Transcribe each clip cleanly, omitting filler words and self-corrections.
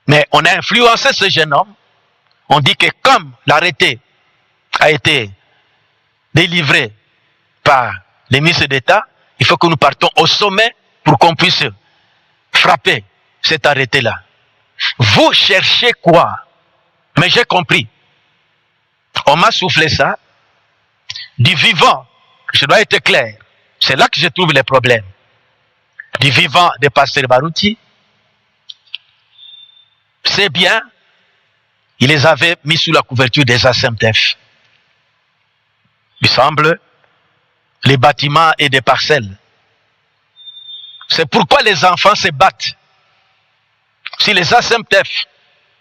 Mais on a influencé ce jeune homme. On dit que comme l'arrêté a été délivré par les ministres d'État, il faut que nous partons au sommet pour qu'on puisse frapper cet arrêté-là. Vous cherchez quoi? Mais j'ai compris. On m'a soufflé ça. Du vivant, je dois être clair. C'est là que je trouve les problèmes. Du vivant de Pasteur Barouti, c'est bien, il les avait mis sous la couverture des ASMTF. Il semble, les bâtiments et des parcelles. C'est pourquoi les enfants se battent. Si les ASMTF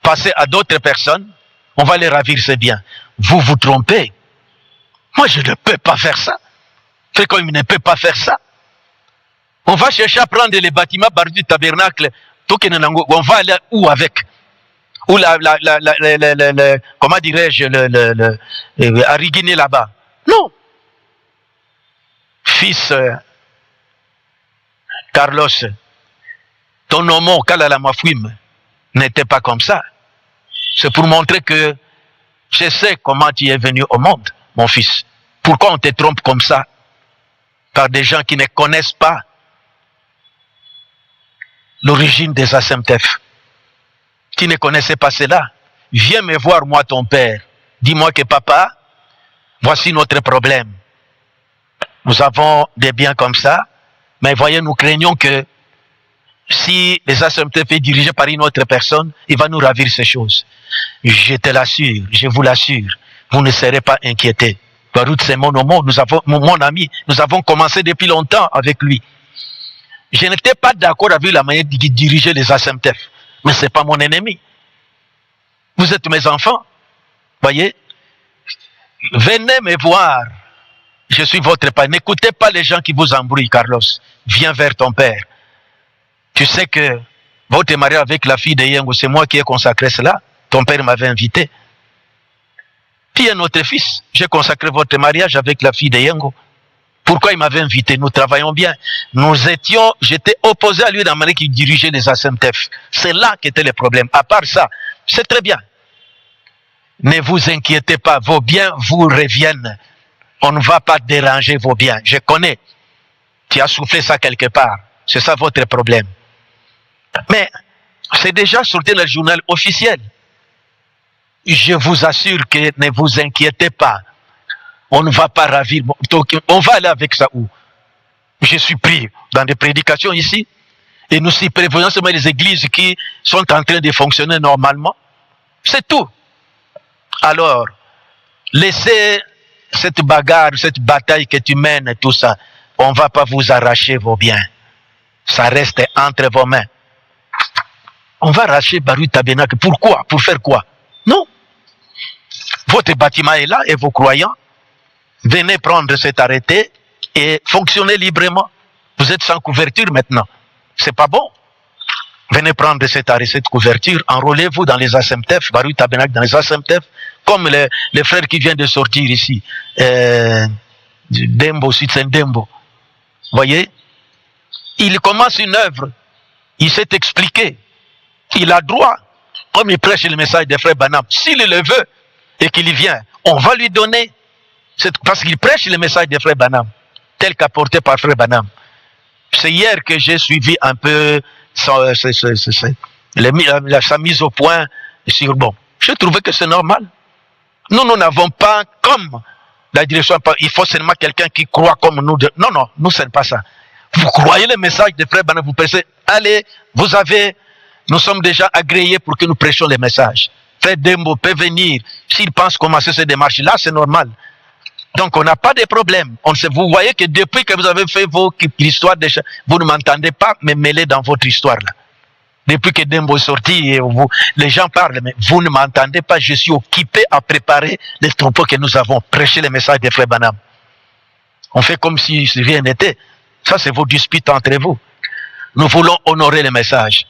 passaient à d'autres personnes, on va les ravir, c'est bien. Vous vous trompez. Moi, je ne peux pas faire ça. C'est comme il ne peut pas faire ça. On va chercher à prendre les bâtiments par du tabernacle. On va aller où avec? Ou comment dirais-je, à Riguiné là-bas. Non. Fils Carlos, ton nom, Kalalamafouim, n'était pas comme ça. C'est pour montrer que je sais comment tu es venu au monde, mon fils. Pourquoi on te trompe comme ça? Par des gens qui ne connaissent pas l'origine des ASMTF. Qui ne connaissait pas cela. Viens me voir, moi, ton père. Dis-moi que papa, voici notre problème. Nous avons des biens comme ça, mais voyez, nous craignons que si les ASMTF est dirigé par une autre personne, il va nous ravir ces choses. Je te l'assure, je vous l'assure, vous ne serez pas inquiétés. Barout, c'est mon ami, nous avons commencé depuis longtemps avec lui. Je n'étais pas d'accord avec la manière de diriger les ASMTF, mais ce n'est pas mon ennemi. Vous êtes mes enfants, voyez. Venez me voir, je suis votre père. N'écoutez pas les gens qui vous embrouillent, Carlos. Viens vers ton père. Tu sais que votre mariage avec la fille de Yengo, c'est moi qui ai consacré cela. Ton père m'avait invité. Puis un autre fils, j'ai consacré votre mariage avec la fille de Yengo. Pourquoi il m'avait invité? Nous travaillons bien. J'étais opposé à lui dans la manière qu'il dirigeait les ASMTF. C'est là qu'était le problème. À part ça, c'est très bien. Ne vous inquiétez pas, vos biens vous reviennent. On ne va pas déranger vos biens. Je connais. Tu as soufflé ça quelque part. C'est ça votre problème. Mais c'est déjà sorti dans le journal officiel. Je vous assure que ne vous inquiétez pas. On ne va pas ravir. Donc, on va aller avec ça où? Je suis pris dans des prédications ici. Et nous y prévoyons seulement les églises qui sont en train de fonctionner normalement. C'est tout. Alors, laissez cette bagarre, cette bataille que tu mènes, tout ça. On ne va pas vous arracher vos biens. Ça reste entre vos mains. On va arracher Barout Tabernacle. Pourquoi? Pour faire quoi? Non. Votre bâtiment est là et vos croyants, venez prendre cet arrêté et fonctionnez librement. Vous êtes sans couverture maintenant. C'est pas bon. Venez prendre cet arrêté, cette couverture, enrôlez-vous dans les ASMTF, Barout Tabernacle dans les ASMTF, comme les frères qui viennent de sortir ici. Dembo, Sitsen Dembo. Voyez? Il commence une œuvre. Il s'est expliqué. Il a droit, comme il prêche le message des frères Banam, s'il le veut et qu'il y vient, on va lui donner, parce qu'il prêche le message des frères Banam, tel qu'apporté par frère Banam. C'est hier que j'ai suivi un peu sa mise au point sur bon. Je trouvais que c'est normal. Nous n'avons pas comme la direction, il faut seulement quelqu'un qui croit comme nous. Non, non, nous ce n'est pas ça. Vous croyez le message des frères Banam, vous pensez, allez, nous sommes déjà agréés pour que nous prêchions les messages. Frère Dembo peut venir, s'il pense commencer cette démarche-là, c'est normal. Donc on n'a pas de problème. Vous voyez que depuis que vous avez fait l'histoire, vous ne m'entendez pas me mêler dans votre histoire là. Depuis que Dembo est sorti, les gens parlent, mais vous ne m'entendez pas, je suis occupé à préparer les troupeaux que nous avons, prêché les messages des frères Banam. On fait comme si rien n'était. Ça c'est vos disputes entre vous. Nous voulons honorer les messages.